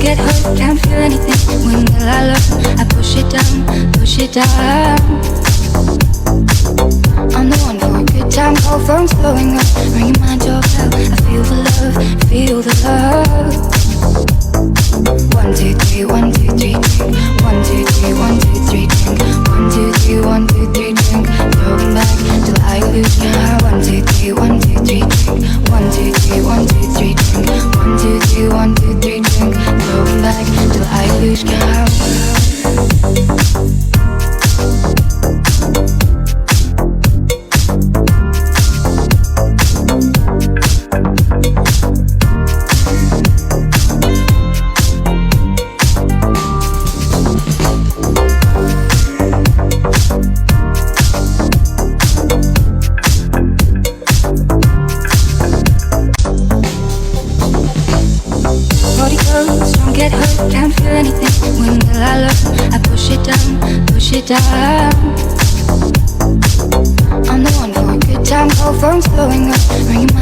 get hurt, can't feel anything. When will I learn? I push it down, push it down. I'm the one for a good time, call phone's blowing up, ringing my doorbell. I feel the love, feel the love. 1, 2, 3, 1, 2, 3, drink. 1, 2, 3, 1, 2, 3, drink. 1, 2, 3, 1, 2, 3, drink. Throwing back till I lose count. 1, 2, 3, 1, 2, 3, drink. 1, 2, 3, 1, 2, 3, drink. 1, 2, 3, 1, 2, 3, drink. Throwing back till I lose count. Get hurt, can't feel anything. When will I learn? I push it down, push it down. I'm the one for a good time, call phone's blowing up, ringing